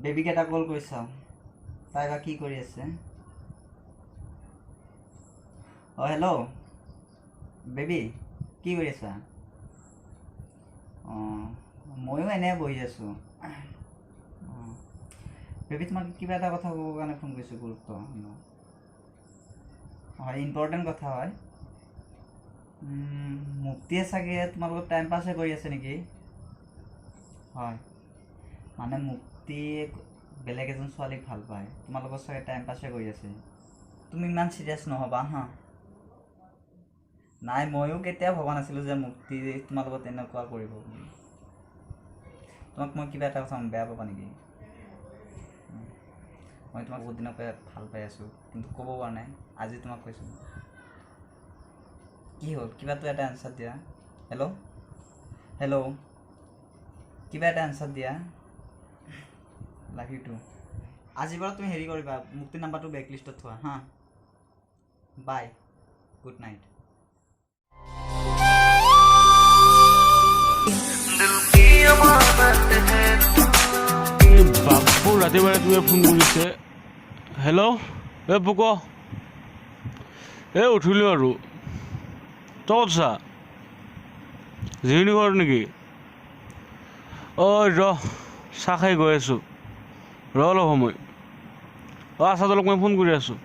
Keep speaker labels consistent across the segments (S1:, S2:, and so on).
S1: বেবিক এটা কল কৰি চাওঁ তাই বা কি কৰি আছে। অঁ হেল্ল' বেবি কি কৰি আছা? অঁ ময়ো এনেই বহি আছোঁ। অঁ বেবি তোমাক কিবা এটা কথা ক'বৰ কাৰণে ফোন কৰিছোঁ, গুৰুত্ব হয়, ইম্পৰ্টেণ্ট কথা হয়। মুক্তিয়ে চাগে তোমাৰ লগত টাইম পাছে কৰি আছে নেকি? হয় মানে মুক্তি বেলেগ এজন ছোৱালীক ভাল পায়, তোমাৰ লগত চাগে টাইম পাছে কৰি আছে। তুমি ইমান চিৰিয়াছ নহ'বা হা। নাই ময়ো কেতিয়াও ভবা নাছিলোঁ যে মুক্তি তোমাৰ লগত এনেকুৱা কৰিব বুলি। তোমাক মই কিবা এটা কথা বেয়া পাবা নেকি? মই তোমাক বহুত দিনৰ পৰা ভাল পাই আছোঁ কিন্তু ক'ব পৰা নাই, আজি তোমাক কৈছোঁ। কি হ'ল কিবাটো এটা এনচাৰ দিয়া। হেল্ল' হেল্ল' কিবা এটা এনচাৰ দিয়া। Love you too. আজিৰ পৰা তুমি হেৰি কৰিবা, মুক্তিৰ নাম্বাৰটো বেক লিষ্টত থোৱা হা। বাই, গুড নাইট।
S2: বাপু ৰাতিপুৱা ৰাতিপুৱাই ফোন কৰিছে। হেল্ল' পোক উঠিলোঁ আৰু তই ক'ত আছা? জিৰণি ঘৰত নেকি? ৰ চাহ খাই গৈ আছোঁ, অলপ সময়। আছা তোক মই ফোন কৰি আছোঁ।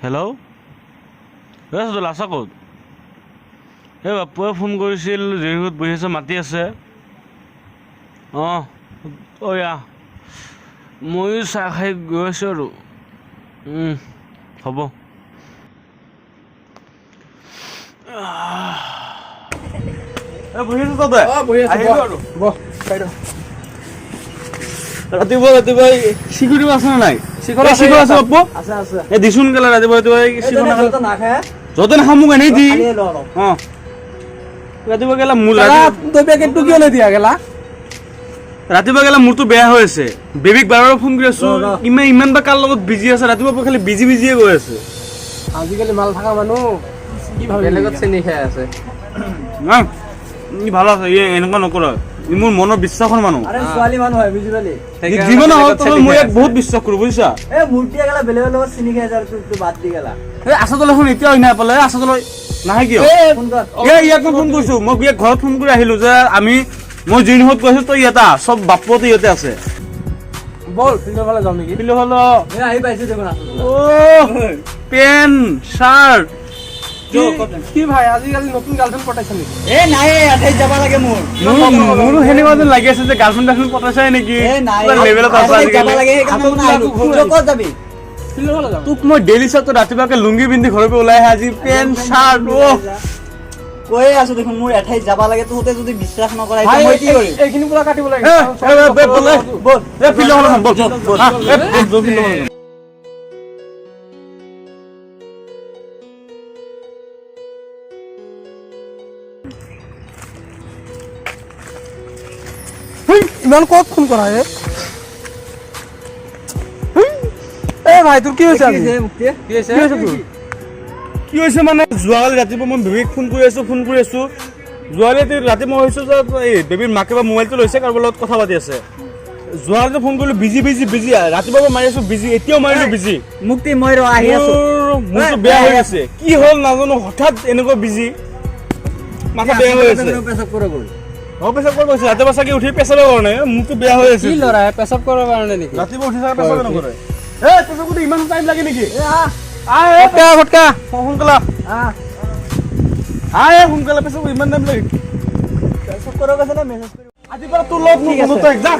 S2: হেল্ল' আছা আছা ক'ত? বাপুৱে ফোন কৰিছিল, জিৰণি ঘৰত বহি আছে, মাতি আছে। ময়ো চাহ খাই গৈ আছোঁ আৰু হ'ব। বহি আছো তই? ৰাতিপুৱা ৰাতিপুৱাই চিকুৰি আছে নে নাই? চিকুৰ আছে বাপু? আছে দিছোন কেলা ৰাতিপুৱা ৰাতিপুৱাই য'তে নাখাওঁ মোক এনেই দি। ৰাতিপুৱা গেলা মোৰ ৰাতিপুৱা গেলা মোৰতো বেয়া হৈ আছে। বেবিক বাৰে ফোন কৰি আছো, ইমান বা কাৰ লগত বিজি আছে, ৰাতিপুৱা খালি বিজিয়ে গৈ আছে।
S3: আজিকালি মাল থকা মানুহ বেলেগত চেনি খাই আছে।
S2: ভাল আছে, এনেকুৱা নকৰা। মোৰ মনৰ বিশ্বাসৰ মানুহ।
S1: ছোৱালী মানুহ হয় বুজি পালি?
S2: জীৱন মই ইয়াক বহুত বিশ্বাস কৰো বুজিছা।
S1: মূৰ্তিয়ে গেলা বেলেগৰ লগত চিনি খাই যায়, বাদ দি গেলা।
S2: আছাদল এখন এতিয়াও নাই পালে, আছাদল নাহে কিয়? ইয়াক মই ফোন কৰিছো, মই ইয়াক ঘৰত ফোন কৰি আহিলো যে মই জিৰণিঘৰত গৈছো, তই ইয়াতে চব বাপুতো ইয়াতে আছে।
S3: বল ফিল্ডৰ ফালে যাওঁ নেকি?
S2: ফিল্ডৰ ফালে
S3: আহি পাইছো দেখোন।
S2: পেণ্ট চাৰ্ট
S3: কি ভাই আজিকালি নতুন গাৰ্লফ্ৰেণ্ড পটাইছে নেকি?
S1: নাই এঠাইত যাব লাগে মোৰ।
S2: মোৰো সেনেকুৱা যেন লাগি আছে যে গাৰ্লফ্ৰেণ্ড পটাইছাই নেকি? তোক মই ডেইলি চাওঁ, তই ৰাতিপুৱাকে লুংগি পিন্ধি ঘৰৰ পৰা ওলাই আহে, আজি পেণ্ট চাৰ্ট
S1: কৈয়ে আছো দেখোন মোৰ এঠাইত যাব লাগে, তহঁতে যদি বিশ্বাস নকৰা মই কি কৰিম?
S3: এইখিনি পুৰা কাটিব লাগে। ইমান ক'ত ফোন কৰা ভাই তোৰ কি হৈছে?
S2: কি হৈছে মানে যোৱাকালি ৰাতিপুৱা মই বেবীক ফোন কৰি আছো। যোৱাকালি ৰাতি মই ভাবিছো যে এই বেবীৰ মাকে বা মোবাইলটো লৈছে, কাৰোবাৰ লগত কথা পাতি আছে। যোৱাকালি ফোন কৰিলো বিজি ৰাতিপুৱা মাৰি আছো বিজি, এতিয়াও মাৰিলো বিজি।
S1: মুক্তি মই আহি আছো,
S2: মোৰতো বেয়া হৈ আছে, কি হ'ল নাজানো, হঠাৎ এনেকুৱা বিজি, মাথা বেয়া হৈ আছে।
S1: পেচাব কৰিব
S2: গৈছে ৰাতিপুৱা চাগে উঠি পেচাবৰ কাৰণে, মোৰতো বেয়া হৈ আছে।
S3: ল'ৰা পেচাব কৰাৰ কাৰণে নেকি?
S2: ৰাতিপুৱা উঠি চাগে পেচাব নকৰে। পেচাব ইমান টাইম লাগে নেকি? সোনকালে পেচাব ইমান টাইম লাগে?
S1: পেচাব কৰিব গৈছে নে মেছেজ কৰিব?
S2: আজিৰ পৰা তোৰ লগত মোৰ বন্ধুত্ব এক যা।